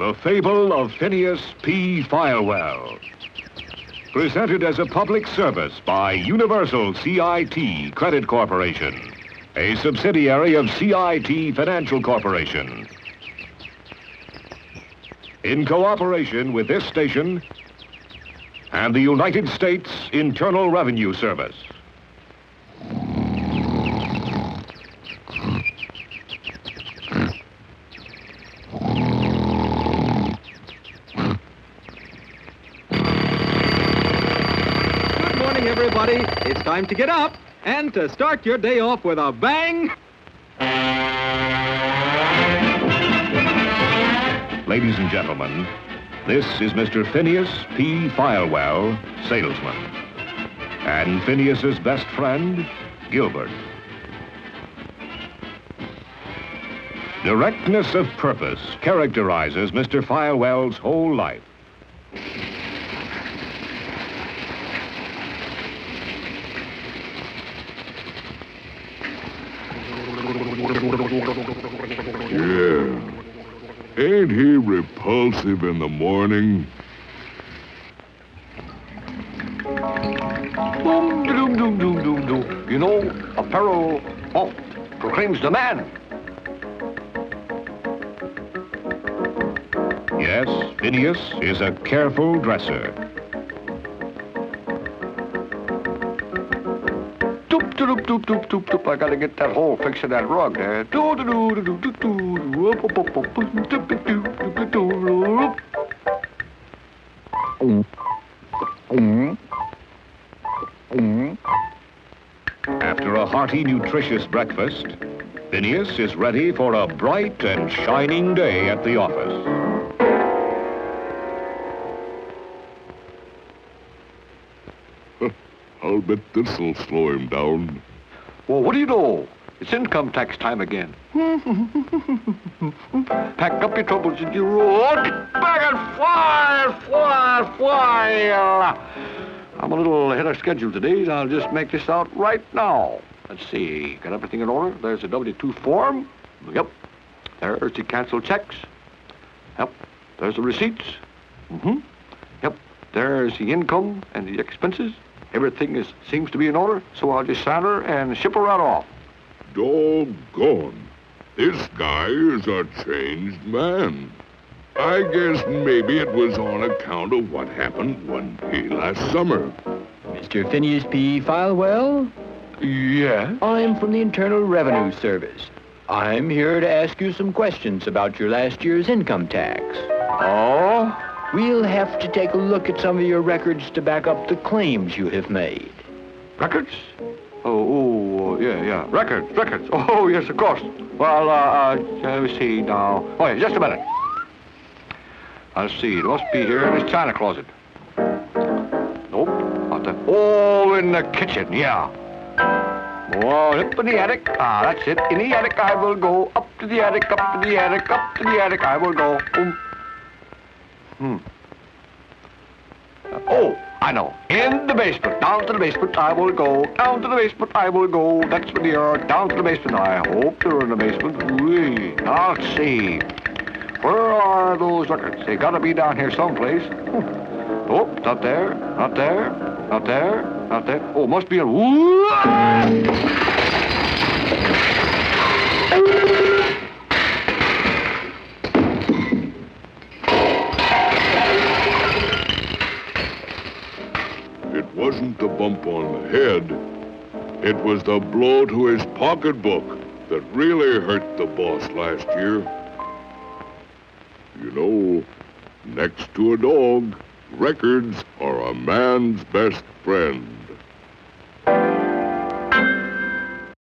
The Fable of Phineas P. Filewell. Presented as a public service by Universal CIT Credit Corporation, a subsidiary of CIT Financial Corporation. In cooperation with this station and the United States Internal Revenue Service. Everybody, it's time to get up and to start your day off with a bang. Ladies and gentlemen, this is Mr. Phineas P. Filewell, salesman, and Phineas's best friend, Gilbert. Directness of purpose characterizes Mr. Filewell's whole life. Yeah. Ain't he repulsive in the morning? Boom, doom, doom, doom, doom, doom. You know, apparel oft proclaims the man. Yes, Phineas is a careful dresser. Doop, doop, doop, doop, doop, doop. I gotta get that hole fixed in that rug there. Doo, doo, doo, doo, doo, doo, doo. Oop, oop, oop, oop, doop, doop, doop, doop, doop, doop. After a hearty, nutritious breakfast, Phineas is ready for a bright and shining day at the office. I'll bet this'll slow him down. Well, what do you know? It's income tax time again. Pack up your troubles and you roll back and fly. I'm a little ahead of schedule today, and I'll just make this out right now. Let's see, got everything in order. There's the W-2 form. Yep. There's the canceled checks. Yep. There's the receipts. Yep. There's the income and the expenses. Everything seems to be in order, so I'll just sign her and ship her right off. Doggone. This guy is a changed man. I guess maybe it was on account of what happened one day last summer. Mr. Phineas P. Filewell? Yeah? I'm from the Internal Revenue Service. I'm here to ask you some questions about your last year's income tax. Oh? We'll have to take a look at some of your records to back up the claims you have made. Records? Yeah. Records. Oh, yes, of course. Well, let me see now. Oh, yeah, just a minute. Let's see, it must be here in this china closet. Nope, not that. Oh, in the kitchen, yeah. Oh, up in the attic. That's it. In the attic I will go. Up to the attic, up to the attic, up to the attic I will go. Oh, I know. In the basement. Down to the basement I will go. Down to the basement I will go. That's where they are. Down to the basement. I hope they're in the basement. Whee. Now, let's see. Where are those records? They gotta be down here someplace. Oh, not there. Not there. Not there. Not there. Oh, must be a... It wasn't the bump on the head. It was the blow to his pocketbook that really hurt the boss last year. You know, next to a dog, records are a man's best friend.